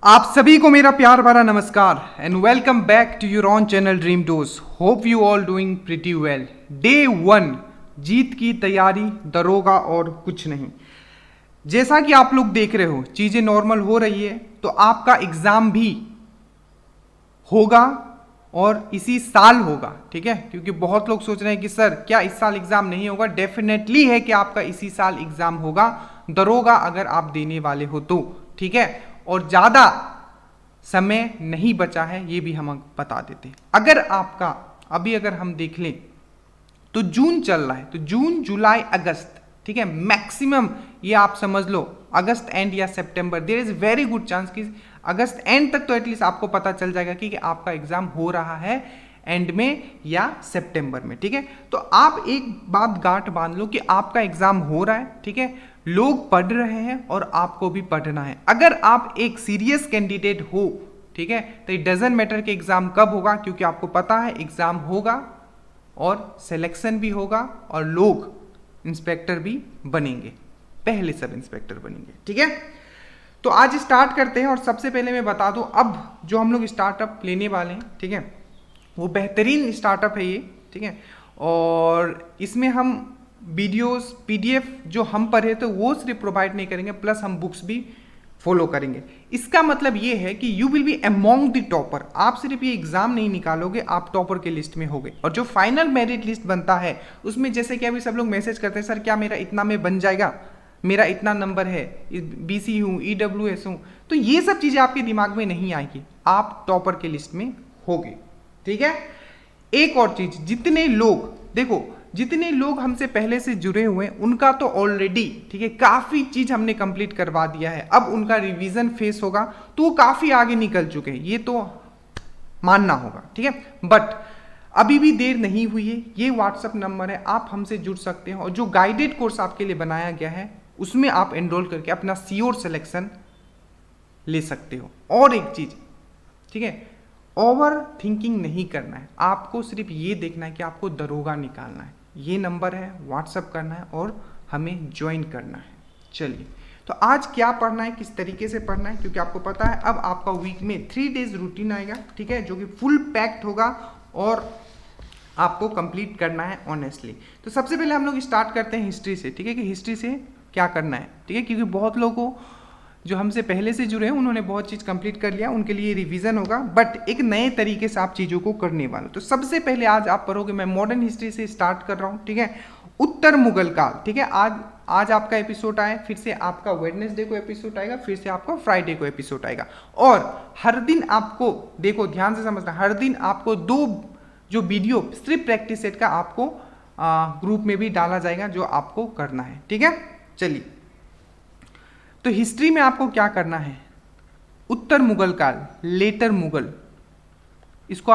आप सभी को मेरा प्यार भरा नमस्कार and welcome back to your own channel Dream Dose. Hope you all doing pretty well. Day 1 जीत की तैयारी, दरोगा और कुछ नहीं। जैसा कि आप लोग देख रहे हो चीजें नॉर्मल हो रही है, तो आपका एग्जाम भी होगा और इसी साल होगा, ठीक है। क्योंकि बहुत लोग सोच रहे हैं कि सर क्या इस साल एग्जाम नहीं होगा। डेफिनेटली है कि आपका इसी साल एग्जाम होगा, दरोगा अगर आप देने वाले हो तो, ठीक है। और ज्यादा समय नहीं बचा है, ये भी हम बता देते हैं। अगर आपका अभी अगर हम देख लें तो जून चल रहा है, तो जून जुलाई अगस्त, ठीक है, मैक्सिमम ये आप समझ लो अगस्त एंड या सितंबर। There is very good chance कि अगस्त एंड तक तो एटलीस्ट आपको पता चल जाएगा कि आपका एग्जाम हो रहा है एंड में या सितंबर में, ठीक है। तो आप एक बात गांठ बांध लो कि आपका एग्जाम हो रहा है, ठीक है, लोग पढ़ रहे हैं और आपको भी पढ़ना है। अगर आप एक सीरियस कैंडिडेट हो, ठीक है, तो इट डजंट मैटर कि एग्जाम कब होगा, क्योंकि आपको पता है एग्जाम होगा और सिलेक्शन भी होगा और लोग इंस्पेक्टर भी बनेंगे, पहले सब इंस्पेक्टर बनेंगे, ठीक है। तो आज स्टार्ट करते हैं। और सबसे पहले मैं बता दूं, अब जो हम लोग स्टार्टअप लेने वाले हैं, ठीक है, वो बेहतरीन स्टार्टअप है ये, ठीक है। और इसमें हम वीडियोस पीडीएफ जो हम पढ़े तो वो सिर्फ प्रोवाइड नहीं करेंगे, प्लस हम बुक्स भी फॉलो करेंगे। इसका मतलब ये है कि you will be among the topper. आप सिर्फ ये एग्जाम नहीं निकालोगे, आप टॉपर के लिस्ट में होगे। और जो फाइनल मेरिट लिस्ट बनता है उसमें जैसे कि अभी सब लोग मैसेज करते हैं, सर क्या मेरा इतना में बन जाएगा, मेरा इतना नंबर है, बीसी हूँ, ईडब्ल्यूएस हूँ, तो ये सब चीजें आपके दिमाग में नहीं आएगी, आप टॉपर के लिस्ट में होगे, ठीक है। एक और चीज, जितने लोग देखो, जितने लोग हमसे पहले से जुड़े हुए हैं उनका तो ऑलरेडी, ठीक है, काफी चीज हमने कंप्लीट करवा दिया है। अब उनका रिवीजन फेस होगा तो वो काफी आगे निकल चुके हैं, ये तो मानना होगा, ठीक है। बट अभी भी देर नहीं हुई है, ये व्हाट्सएप नंबर है, आप हमसे जुड़ सकते हैं। और जो गाइडेड कोर्स आपके लिए बनाया गया है उसमें आप एनरोल करके अपना श्योर सिलेक्शन ले सकते हो। और एक चीज, ठीक है, ओवर थिंकिंग नहीं करना है, आपको सिर्फ ये देखना है कि आपको दरोगा निकालना है। ये नंबर है, व्हाट्सअप करना है और हमें ज्वाइन करना है। चलिए, तो आज क्या पढ़ना है, किस तरीके से पढ़ना है, क्योंकि आपको पता है अब आपका वीक में 3 डेज रूटीन आएगा, ठीक है, जो कि फुल पैक्ड होगा और आपको कंप्लीट करना है ऑनेस्टली। तो सबसे पहले हम लोग स्टार्ट करते हैं हिस्ट्री से, ठीक है, कि हिस्ट्री से क्या करना है, ठीक है, क्योंकि बहुत लोगों को जो हमसे पहले से जुड़े हैं उन्होंने बहुत चीज़ कंप्लीट कर लिया, उनके लिए रिवीजन होगा, बट एक नए तरीके से आप चीज़ों को करने वाले। तो सबसे पहले आज आप पढ़ोगे, मैं मॉडर्न हिस्ट्री से स्टार्ट कर रहा हूँ, ठीक है, उत्तर मुगल काल, ठीक है। आज आपका एपिसोड आया, फिर से आपका वेडनेसडे को एपिसोड आएगा, फिर से आपका फ्राइडे को एपिसोड आएगा। और हर दिन आपको, देखो ध्यान से समझना, हर दिन आपको 2 जो वीडियो सिर्फ प्रैक्टिस सेट का आपको ग्रुप में भी डाला जाएगा, जो आपको करना है, ठीक है। चलिए, तो हिस्ट्री में आपको क्या करना है, उत्तर मुगल काल, लेटर मुगल, इसको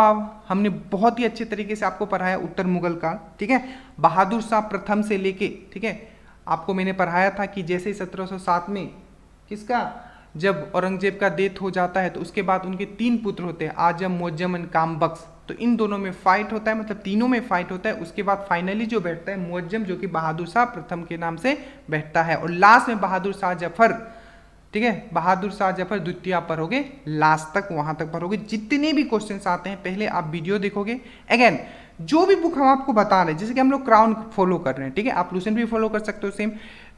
हमने बहुत ही अच्छे तरीके से आपको पढ़ाया, उत्तर मुगल काल, ठीक है। बहादुर शाह प्रथम से लेके, ठीक है, आपको मैंने पढ़ाया था कि जैसे 1707 में किसका, जब औरंगजेब का डेथ हो जाता है तो उसके बाद उनके 3 पुत्र होते हैं, आजम, मुअज्जम एंड कामबख्श। तो इन दोनों में फाइट होता है, मतलब तीनों में फाइट होता है। उसके बाद फाइनली जो बैठता है मुअज्जम, जो कि बहादुर शाह प्रथम के नाम से बैठता है, और लास्ट में बहादुर शाह जफर, ठीक है, बहादुर शाह जफर द्वितीय आप पढ़ोगे, लास्ट तक वहां तक पढ़ोगे। जितने भी क्वेश्चंस आते हैं पहले आप वीडियो देखोगे। अगेन जो भी बुक हम आपको बता रहे हैं, जैसे कि हम लोग क्राउन फॉलो कर रहे हैं, ठीक है, आप लूसेंट भी फॉलो कर सकते हो सेम,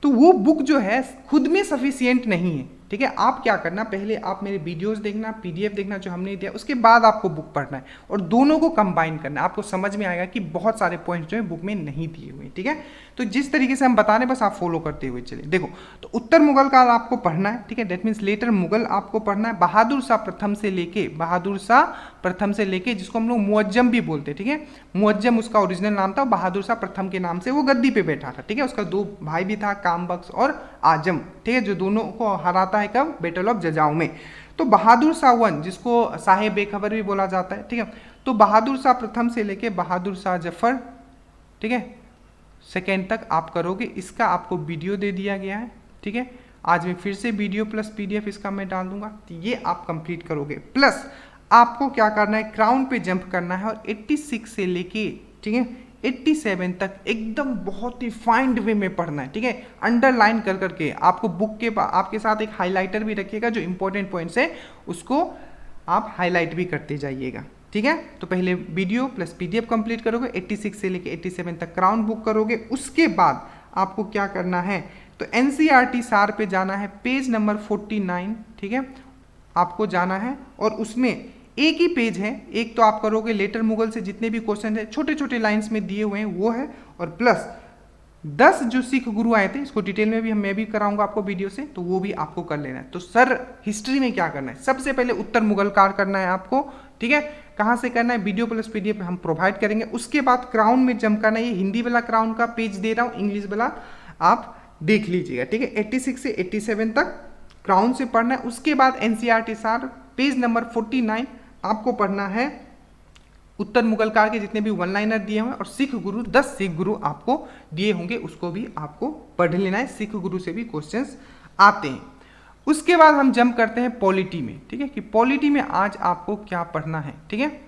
तो वो बुक जो है खुद में सफिशियंट नहीं है, ठीक है। आप क्या करना, पहले आप मेरे वीडियोस देखना, पीडीएफ देखना जो हमने दिया, उसके बाद आपको बुक पढ़ना है और दोनों को कंबाइन करना है। आपको समझ में आएगा कि बहुत सारे पॉइंट्स जो है बुक में नहीं दिए हुए, ठीक है। तो जिस तरीके से हम बता रहे हैं बस आप फॉलो करते हुए चलिए। देखो, तो उत्तर मुगल काल आपको पढ़ना है, ठीक है, दैट मीन्स लेटर मुगल आपको पढ़ना है। बहादुर शाह प्रथम से लेके, बहादुर शाह प्रथम से लेके, जिसको हम लोग मुअज्जम भी बोलते हैं, ठीक है, मुअज्जम उसका ओरिजिनल नाम था, बहादुर शाह प्रथम के नाम से वो गद्दी पे बैठा था, ठीक है। उसका 2 भाई भी था, कामबख्श और आजम, ठीक है, जो दोनों को हराता है कब, बैटल ऑफ जजाऊ में। तो बहादुर शाह 1, जिसको साहेब बेखबर भी बोला जाता है, ठीक है, तो बहादुर शाह प्रथम से लेके बहादुर शाह जफर, ठीक है, सेकेंड तक आप करोगे। इसका आपको वीडियो दे दिया गया है, ठीक है। आज मैं फिर से वीडियो प्लस पीडीएफ इसका मैं डाल दूंगा, तो ये आप कंप्लीट करोगे। प्लस आपको क्या करना है, क्राउन पे जंप करना है और 86 से लेके, ठीक है, 87 तक एकदम बहुत ही फाइंड वे में पढ़ना है, ठीक है। अंडरलाइन कर करके आपको बुक के आपके साथ एक हाइलाइटर भी रखिएगा, जो इंपॉर्टेंट पॉइंट्स है उसको आप हाईलाइट भी करते जाइएगा, ठीक है। तो पहले वीडियो प्लस पीडीएफ कंप्लीट करोगे, 86 से लेके 87 तक क्राउन बुक करोगे। उसके बाद आपको क्या करना है, तो एनसीईआरटी सार पे जाना है, पेज नंबर 49, ठीक है, आपको जाना है। और उसमें एक ही पेज है, एक तो आप करोगे लेटर मुगल से जितने भी क्वेश्चन है छोटे छोटे लाइंस में दिए हुए हैं वो है, और प्लस 10 जो सिख गुरु आए थे, इसको डिटेल में भी मैं भी कराऊंगा आपको वीडियो से, तो वो भी आपको कर लेना है। तो सर हिस्ट्री में क्या करना है, सबसे पहले उत्तर मुगल काल करना है आपको, ठीक है। कहाँ से करना है, वीडियो प्लस पीडीएफ हम प्रोवाइड करेंगे। उसके बाद क्राउन में जंप करना है, ये हिंदी वाला क्राउन का पेज दे रहा हूँ, इंग्लिश वाला आप देख लीजिएगा, ठीक है। 86 से 87 तक क्राउन से पढ़ना है। उसके बाद एनसीईआरटी सार पेज नंबर 49 आपको पढ़ना है, उत्तर मुगल काल के जितने भी वन लाइनर दिए हुए और सिख गुरु 10 सिख गुरु आपको दिए होंगे उसको भी आपको पढ़ लेना है, सिख गुरु से भी क्वेश्चंस आते हैं। उसके बाद हम जंप करते हैं पॉलिटी में, ठीक है, कि पॉलिटी में आज आपको क्या पढ़ना है, ठीक है।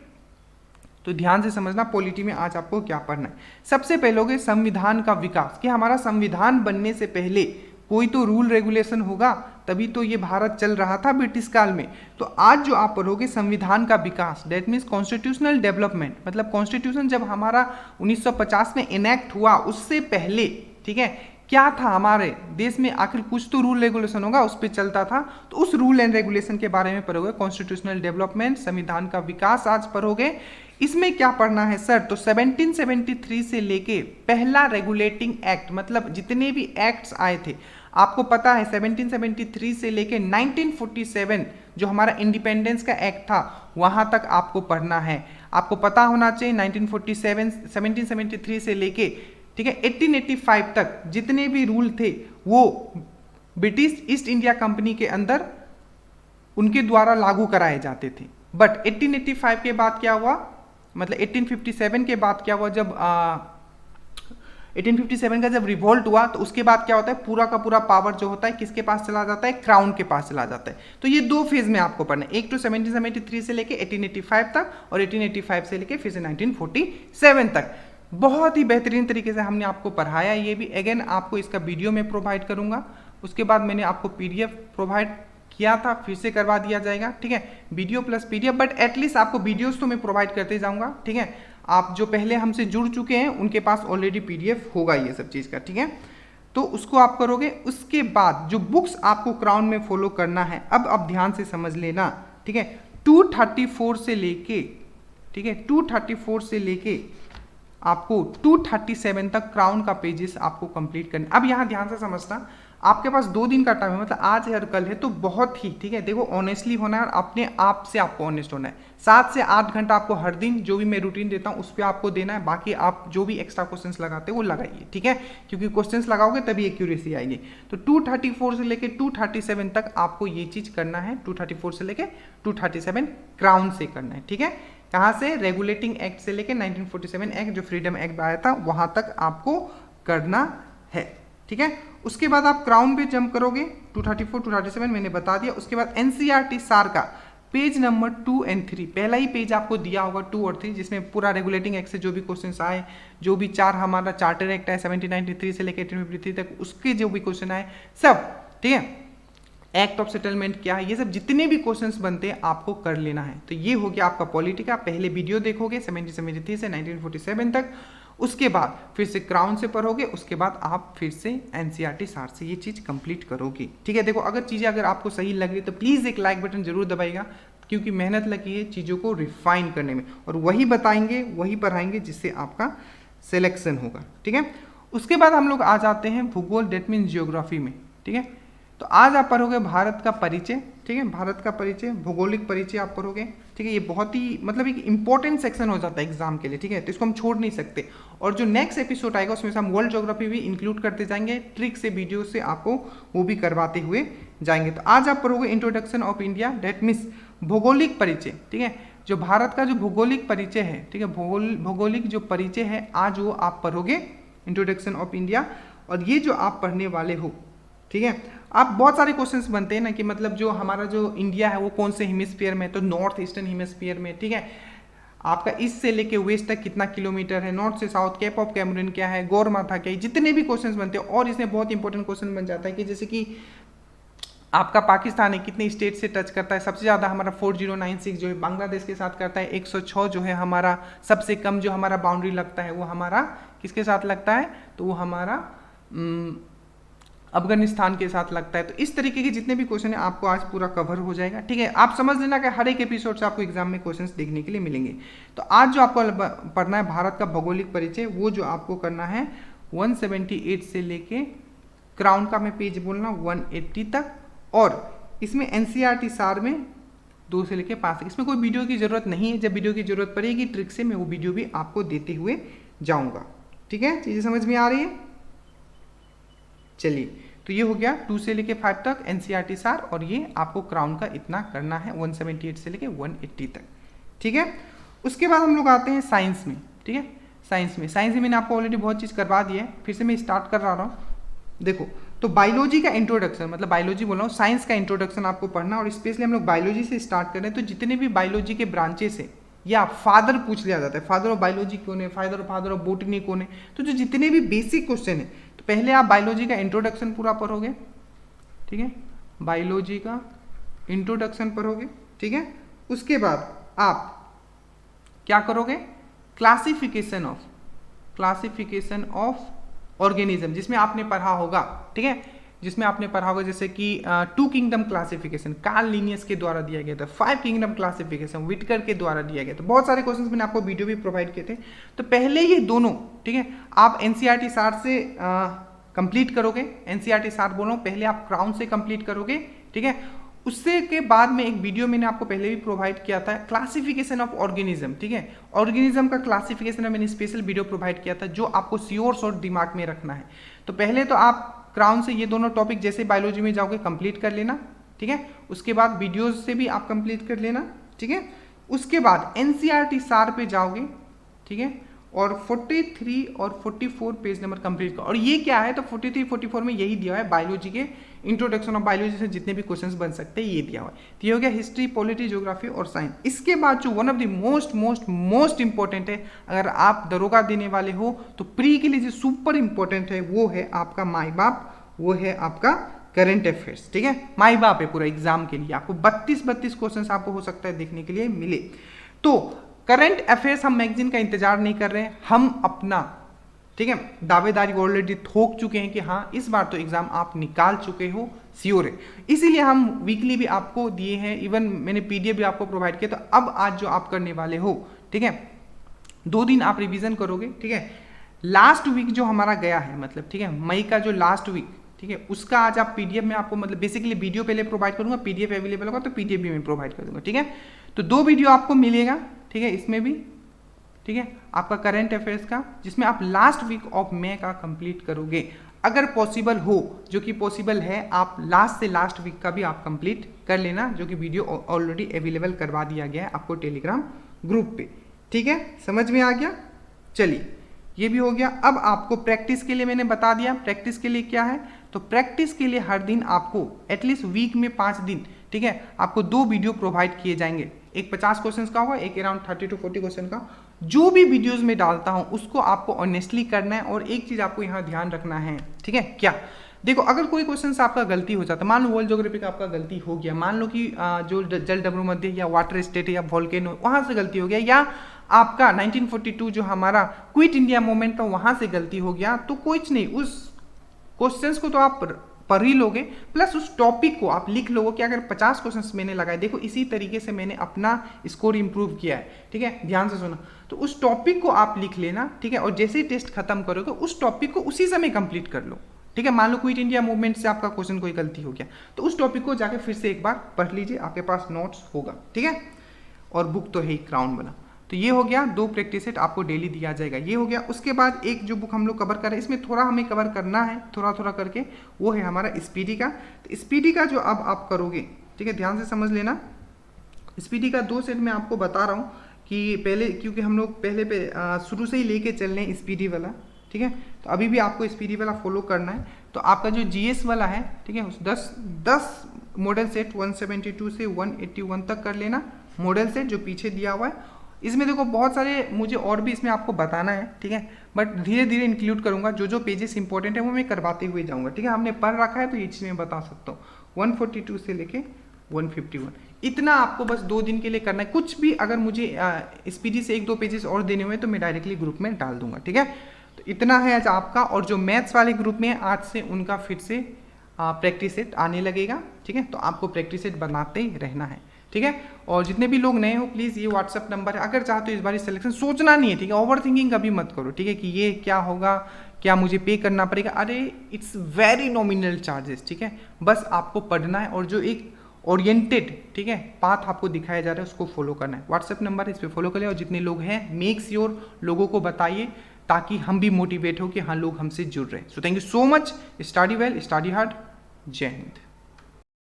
तो ध्यान से समझना पॉलिटी में आज आपको क्या पढ़ना है। सबसे पहले होगे संविधान का विकास, कि हमारा संविधान बनने से पहले कोई तो रूल रेगुलेशन होगा, तभी तो ये भारत चल रहा था ब्रिटिश काल में। तो आज जो आप पढ़ोगे संविधान का विकास, दैट मीन्स कॉन्स्टिट्यूशनल डेवलपमेंट, मतलब कॉन्स्टिट्यूशन जब हमारा 1950 में इनेक्ट हुआ उससे पहले, ठीक है, क्या था हमारे देश में, आखिर कुछ तो रूल रेगुलेशन होगा उस पर चलता था, तो उस रूल एंड रेगुलेशन के बारे में पढ़ोगे। कॉन्स्टिट्यूशनल डेवलपमेंट, संविधान का विकास आज पढ़ोगे। इसमें क्या पढ़ना है सर, तो 1773 से लेके पहला रेगुलेटिंग एक्ट, मतलब जितने भी एक्ट्स आए थे आपको पता है 1773 से लेके 1947 जो हमारा इंडिपेंडेंस का एक्ट था वहां तक आपको पढ़ना है। आपको पता होना चाहिए 1773 से लेके, ठीक है, 1885 तक जितने भी रूल थे वो ब्रिटिश ईस्ट इंडिया कंपनी के अंदर उनके द्वारा लागू कराए जाते थे। बट 1885 के बाद क्या हुआ, मतलब 1857 के बाद क्या हुआ, जब 1857 का जब रिवोल्ट हुआ तो उसके बाद क्या होता है, पूरा का पूरा पावर जो होता है किसके पास चला जाता है, क्राउन के पास चला जाता है। तो ये दो फेज में आपको पढ़ना है, एक तो 1773 से लेके 1885 तक और 1885 से लेके फिर से 1947 तक। बहुत ही बेहतरीन तरीके से हमने आपको पढ़ाया, ये भी अगेन आपको इसका वीडियो में प्रोवाइड करूंगा। उसके बाद मैंने आपको पीडीएफ प्रोवाइड किया था, फिर से करवा दिया जाएगा, ठीक है, video plus PDF, but at least आपको वीडियोस तो मैं प्रोवाइड करते जाऊंगा, ठीक है। आप जो पहले हमसे जुड़ चुके हैं उनके पास ऑलरेडी पीडीएफ होगा ये सब चीज़ का, ठीक है, तो उसको आप करोगे। उसके बाद जो बुक्स आपको क्राउन में फॉलो करना है, अब आप ध्यान से समझ लेना, ठीक है, 234 से लेके, ठीक है, 234 से लेके आपको 237 तक क्राउन का पेजेस आपको कंप्लीट करना। अब यहाँ ध्यान से समझना, आपके पास 2 दिन का टाइम है, मतलब आज है और कल है, तो बहुत ही, ठीक है, देखो ऑनेस्टली होना है और अपने आप से आपको ऑनेस्ट होना है। 7 से 8 घंटा आपको हर दिन जो भी मैं रूटीन देता हूँ उस पर आपको देना है, बाकी आप जो भी एक्स्ट्रा क्वेश्चंस लगाते हो वो लगाइए, ठीक है, क्योंकि क्वेश्चंस लगाओगे तभी एक्यूरेसी आएगी। तो 234 से लेके 237 तक आपको ये चीज़ करना है, 234 से लेके 237 क्राउन से करना है, ठीक है। कहाँ से, रेगुलेटिंग एक्ट से लेके 1947 एक्ट जो फ्रीडम एक्ट आया था वहां तक आपको करना है, ठीक है। उसके बाद आप क्राउन पे जंप करोगे, 234 237 मैंने बता दिया। उसके बाद एनसीईआरटी सार का पेज नंबर 2 और 3, पहला ही पेज आपको दिया होगा 2 और 3, जिसमें पूरा रेगुलेटिंग एक्ट से जो भी क्वेश्चंस आए, जो भी 4 हमारा चार्टर एक्ट है 1793 से लेकर 1853 तक उसके जो भी क्वेश्चन आए सब, ठीक है, एक्ट ऑफ सेटलमेंट क्या है, ये सब जितने भी क्वेश्चंस बनते हैं आपको कर लेना है। तो ये हो गया आपका पॉलिटी का, पहले वीडियो देखोगे 1773 से 1947 तक, उसके बाद फिर से क्राउन से पढ़ोगे, उसके बाद आप फिर से एनसीईआरटी सार से ये चीज़ कंप्लीट करोगे, ठीक है। देखो अगर चीज़ें अगर आपको सही लग रही तो प्लीज़ एक लाइक बटन जरूर दबाइएगा, क्योंकि मेहनत लगी है चीज़ों को रिफाइन करने में, और वही बताएंगे वही पढ़ाएंगे जिससे आपका सिलेक्शन होगा, ठीक है। उसके बाद हम लोग आ जाते हैं भूगोल, डेट मीन्स जियोग्राफी में, ठीक है। तो आज आप पढ़ोगे भारत का परिचय, ठीक है, भारत का परिचय, भौगोलिक परिचय आप पढ़ोगे, ठीक है। ये बहुत ही मतलब एक इंपॉर्टेंट सेक्शन हो जाता है एग्जाम के लिए, ठीक है, तो इसको हम छोड़ नहीं सकते। और जो नेक्स्ट एपिसोड आएगा उसमें से हम वर्ल्ड ज्योग्राफी भी इंक्लूड करते जाएंगे, ट्रिक से वीडियो से आपको वो भी करवाते हुए जाएंगे। तो आज आप पढ़ोगे introduction of India, that means भौगोलिक परिचय, ठीक है, जो भारत का जो भौगोलिक परिचय है, ठीक है, भौगोलिक जो परिचय है आज वो आप पढ़ोगे, इंट्रोडक्शन ऑफ इंडिया। और ये जो आप पढ़ने वाले हो, ठीक है, आप बहुत सारे क्वेश्चंस बनते हैं ना कि मतलब जो हमारा जो इंडिया है वो कौन से हेमिस्फीयर में, तो नॉर्थ ईस्टर्न हेमिस्फीयर में, ठीक है। आपका ईस्ट से लेके वेस्ट तक कितना किलोमीटर है, नॉर्थ से साउथ, केप ऑफ कैमरून क्या है, गौर माथा क्या है, जितने भी क्वेश्चंस बनते हैं। और इसमें बहुत इंपॉर्टेंट क्वेश्चन बन जाता है कि जैसे कि आपका पाकिस्तान है कितने स्टेट से टच करता है, सबसे ज़्यादा हमारा 4096 जो है बांग्लादेश के साथ करता है, 106 जो है हमारा सबसे कम जो हमारा बाउंड्री लगता है वो हमारा किसके साथ लगता है, तो वो हमारा अफगानिस्तान के साथ लगता है। तो इस तरीके के जितने भी क्वेश्चन है आपको आज पूरा कवर हो जाएगा, ठीक है। आप समझ लेना कि हर एक एपिसोड से आपको एग्जाम में क्वेश्चंस देखने के लिए मिलेंगे। तो आज जो आपको पढ़ना है भारत का भौगोलिक परिचय, वो जो आपको करना है 178 से लेके क्राउन का मैं पेज बोलना 180 तक, और इसमें एनसीईआरटी सार में 2 से लेके 5 तक। इसमें कोई वीडियो की जरूरत नहीं है, जब वीडियो की जरूरत पड़ेगी ट्रिक से मैं वो वीडियो भी आपको देते हुए जाऊंगा, ठीक है। चीजें समझ में आ रही है। चलिए, तो ये हो गया 2 से लेके 5 तक एनसीईआरटी सार, और ये आपको क्राउन का इतना करना है 178 से लेके 180 तक, ठीक है। उसके बाद हम लोग आते हैं साइंस में, ठीक है। साइंस में मैंने आपको ऑलरेडी बहुत चीज़ करवा दी है, फिर से मैं स्टार्ट कर रहा हूँ। देखो, तो बायोलॉजी का इंट्रोडक्शन, मतलब बायोलॉजी बोल रहा हूँ, साइंस का इंट्रोडक्शन आपको पढ़ना, और स्पेशली हम लोग बायोलॉजी से स्टार्ट कर रहे हैं। तो जितने भी बायोलॉजी के ब्रांचेस है, या फादर पूछ लिया जाता है, फादर ऑफ बायोलॉजी कौन है, फादर ऑफ बोटनी कौन है, तो जो जितने भी बेसिक क्वेश्चन है, तो पहले आप बायोलॉजी का इंट्रोडक्शन पूरा पढ़ोगे, ठीक है। बायोलॉजी का इंट्रोडक्शन पढ़ोगे, ठीक है। उसके बाद आप क्या करोगे, क्लासिफिकेशन ऑफ ऑर्गेनिज्म, जिसमें आपने पढ़ा होगा, ठीक है, जिसमें आपने पढ़ा होगा जैसे कि 2 किंगडम क्लासिफिकेशन कार्ल लिनियस के द्वारा दिया गया था, 5 किंगडम क्लासिफिकेशन विटकर के द्वारा दिया गया था। बहुत सारे क्वेश्चंस मैंने आपको वीडियो भी प्रोवाइड किए थे। तो पहले ये दोनों, ठीक है, आप एनसीईआरटी सार से कंप्लीट करोगे। एनसीईआरटी सार बोल रहा हूँ, पहले आप क्राउन से कंप्लीट करोगे, ठीक है। उससे के बाद में एक वीडियो मैंने आपको पहले भी प्रोवाइड किया था, क्लासिफिकेशन ऑफ ऑर्गेनिज्म, ठीक है। ऑर्गेनिज्म का क्लासिफिकेशन में मैंने स्पेशल वीडियो प्रोवाइड किया था, जो आपको श्योर शॉर्ट दिमाग में रखना है। तो पहले तो आप क्राउन से ये दोनों टॉपिक जैसे बायोलॉजी में जाओगे कंप्लीट कर लेना, ठीक है। उसके बाद वीडियोज से भी आप कंप्लीट कर लेना, ठीक है। उसके बाद एनसीईआरटी सार पे जाओगे, ठीक है, और 43 और 44 पेज नंबर कंप्लीट करो। और ये क्या है, तो 43 44 में यही दिया है, बायोलॉजी के इंट्रोडक्शन ऑफ बायोलॉजी से जितने भी क्वेश्चंस बन सकते हैं ये दिया हुआ है। तो ये हो गया हिस्ट्री, पॉलिटी, ज्योग्राफी और साइंस। इसके बाद जो one of the most important है, अगर आप दरोगा देने वाले हो तो प्री के लिए जो सुपर इंपॉर्टेंट है वो है आपका माई बाप, वो है आपका करंट अफेयर्स, ठीक है। माई बाप है पूरा एग्जाम के लिए, आपको 32 क्वेश्चन आपको हो सकता है देखने के लिए मिले। तो करंट अफेयर्स हम मैगजीन का इंतजार नहीं कर रहे हैं, हम अपना, ठीक है, दावेदारी ऑलरेडी थोक चुके हैं कि हाँ इस बार तो एग्जाम आप निकाल चुके हो, श्योर है। इसीलिए हम वीकली भी आपको दिए हैं, इवन मैंने पीडीएफ भी आपको प्रोवाइड किया। तो अब आज जो आप करने वाले हो, ठीक है, 2 दिन आप रिवीजन करोगे, ठीक है। लास्ट वीक जो हमारा गया है, मतलब ठीक है, मई का जो लास्ट वीक, ठीक है, उसका आज आप पीडीएफ में आपको, मतलब बेसिकली वीडियो पहले प्रोवाइड करूंगा, पीडीएफ अवेलेबल होगा तो पीडीएफ भी मैं प्रोवाइड कर दूंगा, ठीक है। तो 2 वीडियो आपको मिलेगा, ठीक है, इसमें भी, ठीक है, आपका करंट अफेयर्स का, जिसमें आप लास्ट वीक ऑफ मई का कंप्लीट करोगे। अगर पॉसिबल हो, जो कि पॉसिबल है, आप लास्ट से लास्ट वीक का भी आप कंप्लीट कर लेना, जो कि वीडियो ऑलरेडी अवेलेबल करवा दिया गया है आपको टेलीग्राम ग्रुप पे, ठीक है। समझ में आ गया। चलिए, ये भी हो गया। अब आपको प्रैक्टिस के लिए मैंने बता दिया, प्रैक्टिस के लिए क्या है, तो प्रैक्टिस के लिए हर दिन आपको एटलीस्ट वीक में 5 दिन, ठीक है, आपको 2 वीडियो प्रोवाइड किए जाएंगे। एक 50 क्वेश्चन का होगा, एक अराउंड 30 to 40 क्वेश्चन का। जो भी वीडियोस में डालता हूं उसको आपको ऑनेस्टली करना है। और एक चीज आपको यहाँ ध्यान रखना है, ठीक है, क्या, देखो, अगर कोई क्वेश्चन से आपका गलती हो जाता है, मान लो वर्ल्ड ज्योग्राफी का आपका गलती हो गया, मान लो कि जो जल डब्ल्यू मध्य या वाटर स्टेट या वोल्केनो वहां से गलती हो गया, या आपका 1942 जो हमारा क्विट इंडिया मूवमेंट था वहां से गलती हो गया, तो कुछ नहीं, उस क्वेश्चंस को तो आप पढ़ ही लोगे, प्लस उस टॉपिक को आप लिख लोगे कि अगर 50 क्वेश्चंस मैंने लगाए, देखो इसी तरीके से मैंने अपना स्कोर इंप्रूव किया है, ठीक है, ध्यान से सुना। तो उस टॉपिक को आप लिख लेना, ठीक है, और जैसे ही टेस्ट खत्म करोगे उस टॉपिक को उसी समय कंप्लीट कर लो, ठीक है। मान लो क्विट इंडिया मूवमेंट से आपका क्वेश्चन कोई गलती हो गया, तो उस टॉपिक को जाके फिर से एक बार पढ़ लीजिए, आपके पास नोट्स होगा, ठीक है। और बुक तो है ही, क्राउन बना। तो ये हो गया, 2 प्रैक्टिस सेट आपको डेली दिया जाएगा, ये हो गया। उसके बाद एक जो बुक हम लोग कवर कर रहे हैं, इसमें थोड़ा हमें कवर करना है, थोड़ा थोड़ा करके, वो है हमारा स्पीडी का। तो स्पीडी का जो अब आप करोगे, ठीक है, ध्यान से समझ लेना। स्पीडी का 2 सेट मैं आपको बता रहा हूँ कि पहले, क्योंकि हम लोग पहले पे शुरू से ही लेके चल रहे हैं स्पीडी वाला, ठीक है। तो अभी भी आपको स्पीडी वाला फॉलो करना है। तो आपका जो जीएस वाला है, ठीक है, उस 10 मॉडल सेट 172 से 181 तक कर लेना, मॉडल सेट जो पीछे दिया हुआ है। इसमें देखो बहुत सारे मुझे और भी इसमें आपको बताना है, ठीक है, बट धीरे धीरे इंक्लूड करूंगा। जो जो पेजेस इंपॉर्टेंट है वो मैं करवाते हुए जाऊंगा, ठीक है। हमने पढ़ रखा है तो ये चीज़ मैं बता सकता हूँ। 142 से लेके 151 इतना आपको बस 2 दिन के लिए करना है। कुछ भी अगर मुझे स्पीडी से 1-2 पेजेस और देने हुए तो मैं डायरेक्टली ग्रुप में डाल दूंगा, ठीक है। तो इतना है आज आपका। और जो मैथ्स वाले ग्रुप में आज से उनका फिर से प्रैक्टिस सेट आने लगेगा, ठीक है। तो आपको प्रैक्टिस सेट बनाते ही रहना है, ठीक है। और जितने भी लोग नए हो प्लीज़ ये व्हाट्सअप नंबर है, अगर चाहते हो इस बार सिलेक्शन सोचना नहीं है, ठीक है। ओवर थिंकिंग कभी मत करो, ठीक है, कि ये क्या होगा, क्या मुझे पे करना पड़ेगा। अरे इट्स वेरी नॉमिनल चार्जेस, ठीक है। बस आपको पढ़ना है और जो एक ओरिएंटेड, ठीक है, पाथ आपको दिखाया जा रहा है उसको फॉलो करना है। व्हाट्सएप नंबर है, इस पर फॉलो करिए। और जितने लोग हैं मेक श्योर लोगों को बताइए ताकि हम भी मोटिवेट हो कि हाँ लोग हमसे जुड़ रहे हैं। So thank you so much. Study well, study hard. जय हिंद।